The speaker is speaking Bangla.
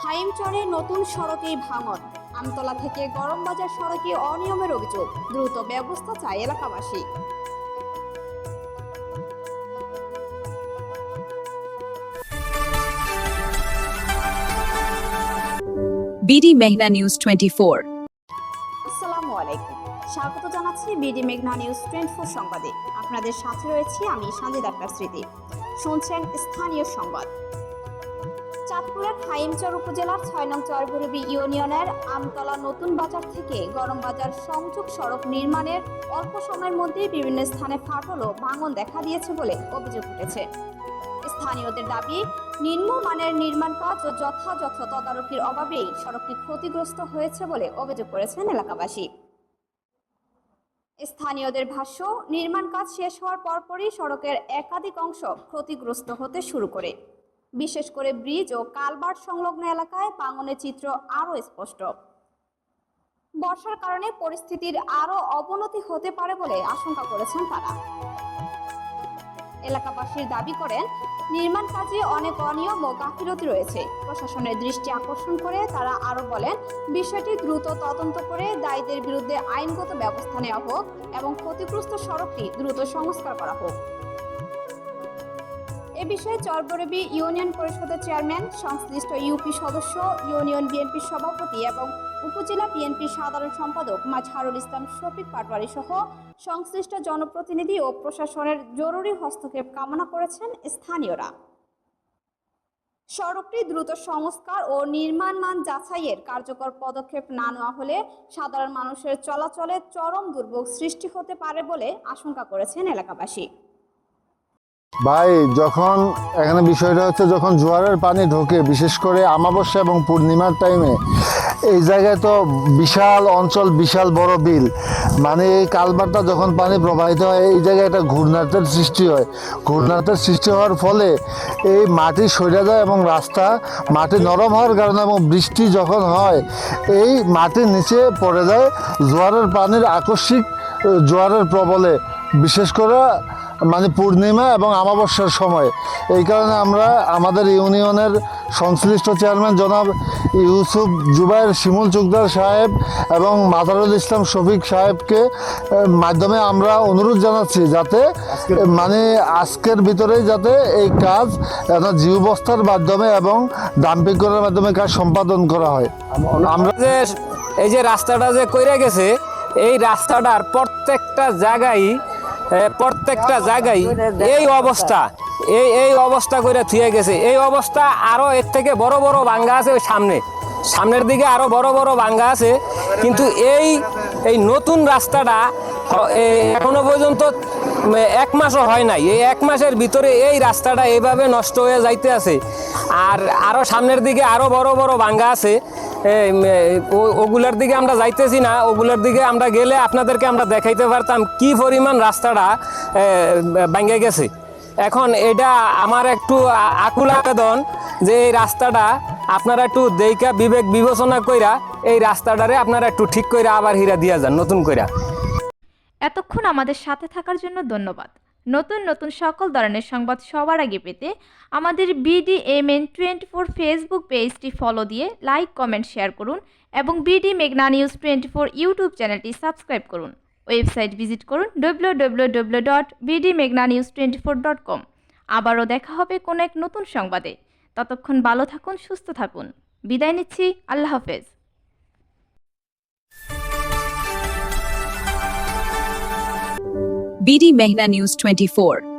হাইমচরে নতুন সড়কেই ভাঙন, আমতলা থেকে গরমবাজার সড়কে অনিয়মের অভিযোগ, দ্রুত ব্যবস্থা চায় এলাকাবাসী। বিডি মেঘনা নিউজ 24। আসসালামু আলাইকুম, স্বাগত জানাচ্ছি বিডি মেঘনা নিউজ 24 সংবাদে। আপনাদের সাথে রয়েছি আমি সানজিদ আক্তার স্মৃতি। শুনছেন স্থানীয় সংবাদ। চাঁদপুরের হাইমচর উপজেলার 6 নং চরবরবি ইউনিয়নের আমতলা নতুন বাজার থেকে গরম বাজার সংযোগ সড়ক নির্মাণের অল্প সময়ের মধ্যেই বিভিন্ন স্থানে ফাটল ও ভাঙন দেখা দিয়েছে বলে অভিযোগ উঠেছে। স্থানীয়দের দাবি, নিম্নমানের নির্মাণ কাজ ও যথাযথ তদারকির অভাবেই সড়কটি ক্ষতিগ্রস্ত হয়েছে বলে অভিযোগ করেছেন এলাকাবাসী। স্থানীয়দের ভাষ্য, নির্মাণ কাজ শেষ হওয়ার পরপরই সড়কের একাধিক অংশ ক্ষতিগ্রস্ত হতে শুরু করে। বিশেষ করে ব্রিজ ও কালভার্ট সংলগ্ন এলাকায় ভাঙনের চিত্র আরও স্পষ্ট। বর্ষার কারণে পরিস্থিতির আরও অবনতি হতে পারে বলে আশঙ্কা করেছেন তারা। এলাকাবাসীর দাবি করেন, নির্মাণ কাজে অনেক অনিয়ম ও গাফিলতি রয়েছে। প্রশাসনের দৃষ্টি আকর্ষণ করে তারা আরও বলেন, বিষয়টি দ্রুত তদন্ত করে দায়ীদের বিরুদ্ধে আইনগত ব্যবস্থা নেওয়া হোক এবং ক্ষতিগ্রস্ত সড়কটি দ্রুত সংস্কার করা হোক। এ বিষয়ে চরবরবি ইউনিয়ন পরিষদের চেয়ারম্যান, সংশ্লিষ্ট ইউপি সদস্য, ইউনিয়ন বিএনপির সভাপতি এবং উপজেলা বিএনপির সাধারণ সম্পাদক মাজহারুল ইসলাম শফিক পাটোয়ারি সহ সংশ্লিষ্ট জনপ্রতিনিধি ও প্রশাসনের জরুরি হস্তক্ষেপ কামনা করেছেন স্থানীয়রা। সড়কটি দ্রুত সংস্কার ও নির্মাণ মান যাচাইয়ের কার্যকর পদক্ষেপ না নেওয়া হলে সাধারণ মানুষের চলাচলে চরম দুর্ভোগ সৃষ্টি হতে পারে বলে আশঙ্কা করেছেন এলাকাবাসী। ভাই, যখন এখানে বিষয়টা হচ্ছে, যখন জোয়ারের পানি ঢোকে, বিশেষ করে অমাবস্যা এবং পূর্ণিমার টাইমে, এই জায়গায় তো বিশাল অঞ্চল, বিশাল বড় বিল, মানে এই কালভার্টটা যখন পানি প্রবাহিত হয়, এই জায়গায় একটা ঘূর্ণার্থের সৃষ্টি হয়। ঘূর্ণার্থের সৃষ্টি হওয়ার ফলে এই মাটি সরে যায় এবং রাস্তা মাটি নরম হওয়ার কারণে এবং বৃষ্টি যখন হয়, এই মাটির নিচে পড়ে যায় জোয়ারের পানির আকস্মিক জোয়ারের প্রবলে, বিশেষ করে মানে পূর্ণিমা এবং অমাবস্যার সময়। এই কারণে আমরা আমাদের ইউনিয়নের সংশ্লিষ্ট চেয়ারম্যান জনাব ইউসুফ জুবাইর শিমুল চুকদার সাহেব এবং মাজহারুল ইসলাম শফিক সাহেবকে মাধ্যমে আমরা অনুরোধ জানাচ্ছি যাতে মানে আজকের ভিতরেই যাতে এই কাজ জিও বস্তার মাধ্যমে এবং ডাম্পিং করার মাধ্যমে কাজ সম্পাদন করা হয়। আমরা যে এই যে রাস্তাটা যে কইরা গেছে, এই রাস্তাটার প্রত্যেকটা জায়গায় এই অবস্থা করে থুয়ে গেছে। এই অবস্থা আরো এর থেকে বড় বড় ভাঙ্গা আছে, ওই সামনের দিকে আরো বড় বড় ভাঙ্গা আছে। কিন্তু এই নতুন রাস্তাটা এখনো পর্যন্ত 1 মাসও হয় নাই। এই 1 মাসের ভিতরে এই রাস্তাটা এইভাবে নষ্ট হয়ে যাইতে আছে। আর আরো সামনের দিকে আরো বড় বড় ভাঙ্গা আছে, ওগুলার দিকে আমরা যাইতেছি না। ওগুলার দিকে আমরা গেলে আপনাদেরকে আমরা দেখাইতে পারতাম কি পরিমাণ রাস্তাটা ভাঙ্গে গেছে। এখন এটা আমার একটু আকুল আবেদন যে এই রাস্তাটা আপনারা একটু দেইখা বিবেক বিবেচনা কইরা এই রাস্তাটারে আপনারা একটু ঠিক কইরা আবার হিরা দিয়া যান নতুন কইরা। এতক্ষণ আমাদের সাথে থাকার জন্য ধন্যবাদ। নতুন নতুন সকল ধরনের সংবাদ সবার আগে পেতে আমাদের BDMN 24 ফেসবুক পেজটি ফলো দিয়ে লাইক, কমেন্ট, শেয়ার করুন এবং বিডি মেঘনা নিউজ 24 ইউটিউব চ্যানেলটি সাবস্ক্রাইব করুন। ওয়েবসাইট ভিজিট করুন www.bdmeghnanews24.com। আবারও দেখা হবে কোনো এক নতুন সংবাদে। ততক্ষণ ভালো থাকুন, সুস্থ থাকুন। বিদায় নিচ্ছি, আল্লাহ হাফেজ। বিডি মেঘনা নিউজ 24।